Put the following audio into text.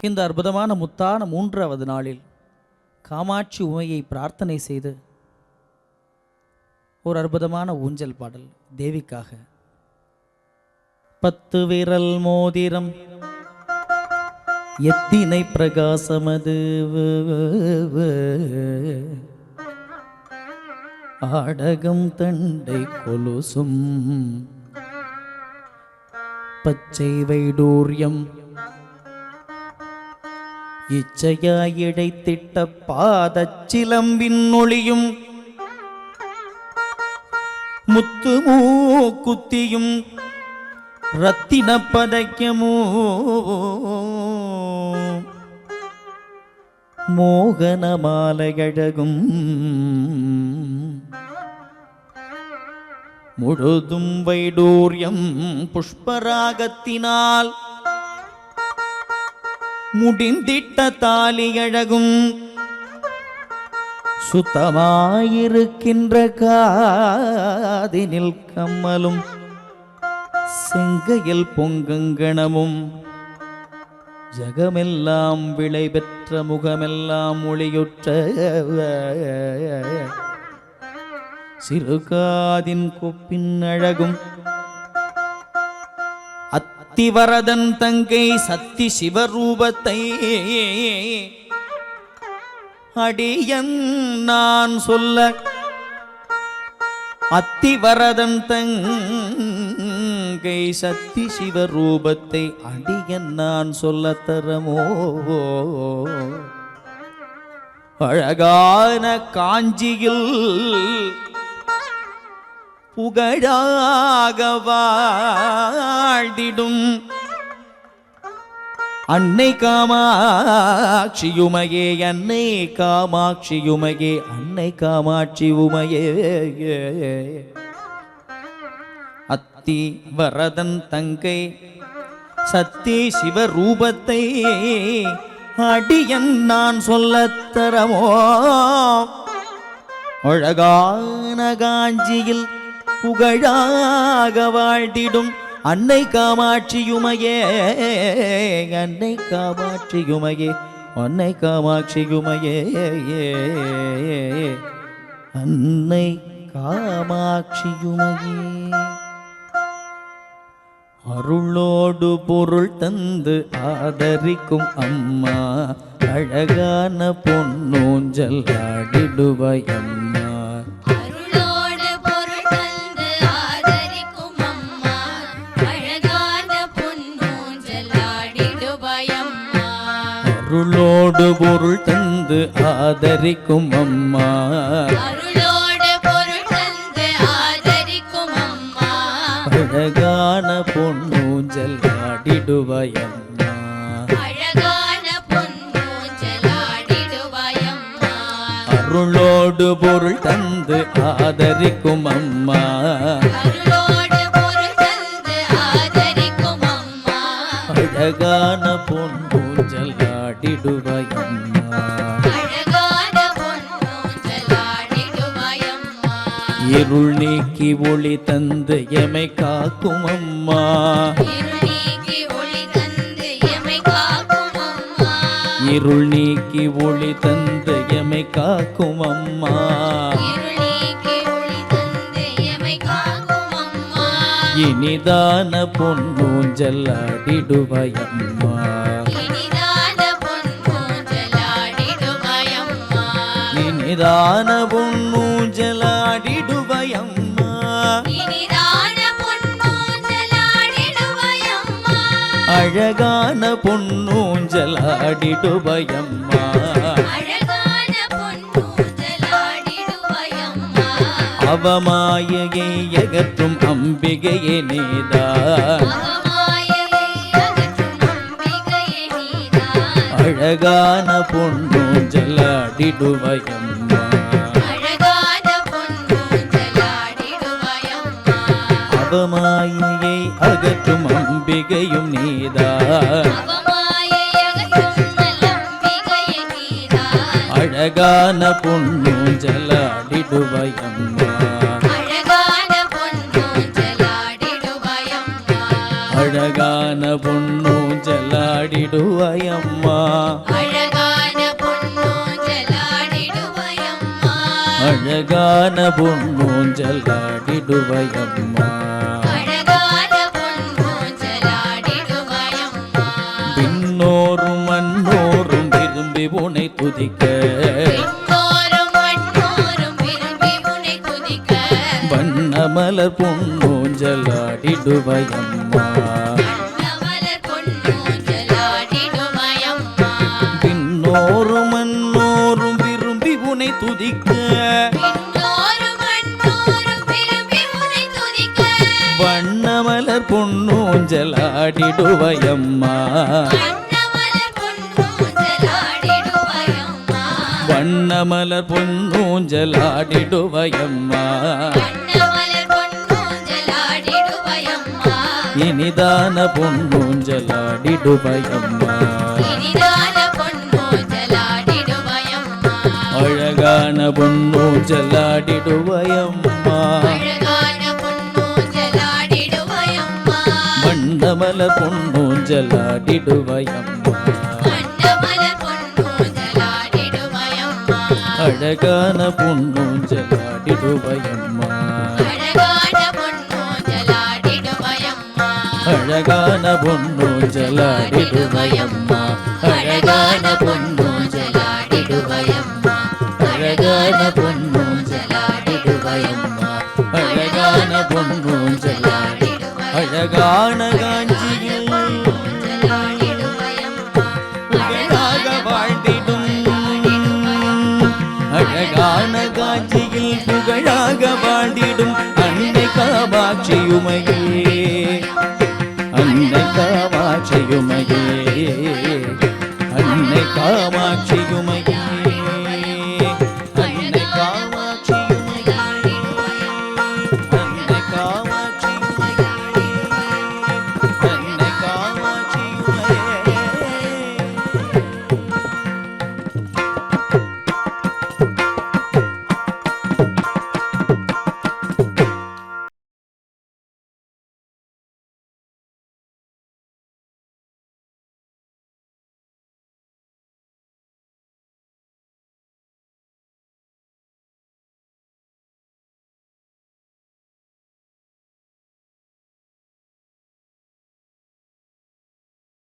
இந்த அற்புதமான முத்தான 3வது நாளில் காமாட்சி உமையை பிரார்த்தனை செய்து ஒரு அற்புதமான ஊஞ்சல் பாடல் தேவிக்காக. 10 விரல் மோதிரம் எத்தினை பிரகாசமது ஆடகம் தண்டை கொலுசும் பச்சை வைடூரியம் இச்சையாய் இடைத்திட்ட பாதச்சிலம்பின் ஒளியும் முத்து மூக்குத்தியும் ரத்தின பதைக்கமோ மோகன மாலையழகும் முழுதும் வைடூரியம் புஷ்பராகத்தினால் முடிந்திட்ட தாலியழகும் சுத்தமாயிருக்கின்ற காதினில் கம்மலும் செங்கையில் பொங்கங்கணமும் ஜகமெல்லாம் விளை பெற்ற முகமெல்லாம் ஒளியுற்ற சிறுகாதின் கொப்பின் அழகும் அத்திவரதன் தங்கை சத்தி சிவரூபத்தை அடியன் நான் சொல்ல அத்திவரதன் தங்கை சத்தி சிவரூபத்தை அடியன் நான் சொல்ல தரமோ அழகான காஞ்சியில் புகழாக வாழ்ந்திடும் அன்னை காமாட்சியுமையே அன்னை காமாட்சியுமையே அன்னை காமாட்சி உமையே அத்தி வரதன் தங்கை சத்தி சிவரூபத்தை அடியன் நான் சொல்லத் தரமோ அழகான காஞ்சியில் புகழாக வாழ்ந்திடும் அன்னை காமாட்சியுமையே அன்னை காமாட்சியுமையே அன்னை காமாட்சியுமையே அன்னை காமாட்சியுமையே அருளோடு பொருள் தந்து ஆதரிக்கும் அம்மா அழகான பொன்னூஞ்சல் ஆடிடுவாய் அம்மா அருளோடு பொருள் தந்து ஆதரிக்கும் அம்மா அழகான பொன்னூஞ்சல் ஆடிடுவாய் அம்மா அருளோடு பொருள் தந்து ஆதரிக்கும் அம்மா அருளோடு பொருள் தந்து ஆதரிக்கும் அம்மா அழகான பொன்னூஞ்சல் ஆடிடுவாய் அம்மா அழகான பொன்னூஞ்சல் ஆடிடுவாய் அம்மா அருளோடு பொருள் தந்து ஆதரிக்கும் அம்மா அருளோடு பொருள் தந்து ஆதரிக்கும் அம்மா அழகான பொன்னூஞ்சல் ஆடிடுவாய் அம்மா அழகான பொன்னூஞ்சல் ஆடிடுவாய் அம்மா இருள் நீக்கி ஒளி தந்து எமை காக்கும் அம்மா இருள் நீக்கி ஒளி தந்து எமை காக்கும் அம்மா இருள் நீக்கி ஒளி தந்து எமை காக்கும் அம்மா இருள் நீக்கி ஒளி தந்து எமை காக்கும் அம்மா இனிதான பொன்னூஞ்சல் ஆடிடுவாய் அம்மா இனிதான பொன்னூஞ்சல் ஆடிடுவாய் அம்மா இனிதான பொன்னூஞ்சல் ஆடிடுவாய் அம்மா இனிதான பொன்னூஞ்சல் ஆடிடுவாய் அம்மா அழகான பொன்னூஞ்சல் ஆடிடுவாய் அம்மா அழகான பொன்னூஞ்சல் ஆடிடுவாய் அம்மா அவமாயையை அகற்றும் அம்பிகையே நீதான் மகமாயையை அகற்றும் அம்பிகையே நீதான் அழகான பொன்னூஞ்சல் ஆடிடுவாய் அம்மா அழகான பொன்னூஞ்சல் ஆடிடுவாய் அம்மா அவமாயையை அகற்றும் அம்பிகையும் நீதான் அவமாயை அகற்றும் நல்லம்பிகையே நீதான் அழகான பொன்னூஞ்சல் ஆடிடுவாய் அம்மா அழகான பொன்னூஞ்சல் ஆடிடுவாய் அம்மா அழகான பொன்னூஞ்சல் ஆடிடுவாய் ஜலாடிடுவாயம்மா அழகான பொன்னூஞ்சலாடிடுவாயம்மா அழகான பொன்னூஞ்சலாடிடுவாயம்மா அழகான பொன்னூஞ்சலாடிடுவாயம்மா விண்ணோரும் மண்ணோரும் விரும்பி உனை துதிக்க விண்ணோரும் மண்ணோரும் விரும்பி உன்னை துதிக்க வண்ணமலர் பொன்னூஞ்சலாடிடுவாயம்மா வண்ணமலர் பொன்னூஞ்சலாடிடுவாயம்மா விண்ணோரும் மண்ணோரும் விரும்பி உனை துதிக்க விண்ணோரும் மண்ணோரும் விரும்பி உன்னை துதிக்க வண்ணமலர் பொன்னூஞ்சலாடிடுவாயம்மா வண்ணமலர் பொன்னூஞ்சலாடிடுவாயம்மா வண்ணமலர் பொன்னூஞ்சலாடிடுவாயம்மா வண்ணமலர் பொன்னூஞ்சலாடிடுவாயம்மா இனிதான பொன்னூஞ்சலாடிடுவாயம்மா இனிதான பொன்னூஞ்சலாடிடுவாயம்மா அழகான பொன்னூஞ்சலாடிடுவாயம்மா அழகான பொன்னூஞ்சலாடிடுவாயம்மா வண்ணமலர் பொன்னூஞ்சலாடிடுவாயம்மா வண்ணமலர் பொன்னூஞ்சலாடிடுவாயம்மா அழகான பொன்னூஞ்சலாடிடுவாயம்மா அழகான பொன்னூஞ்சலாடிடுவாயம்மா அழகான பொன்னூஞ்சலாடிடுவாயம்மா அழகான பொன்னூஞ்சலாடிடுவாயம்மா அழகான பொன்னூஞ்சலாடிடுவாயம்மா அழகான பொன்னூஞ்சலாடிடுவாயம்மா அழகான காஞ்சியில் புகழாக வாழ்ந்திடும் அழகான காஞ்சியில் புகழாக வாழ்ந்திடும் அன்னை காமாட்சி உமையில்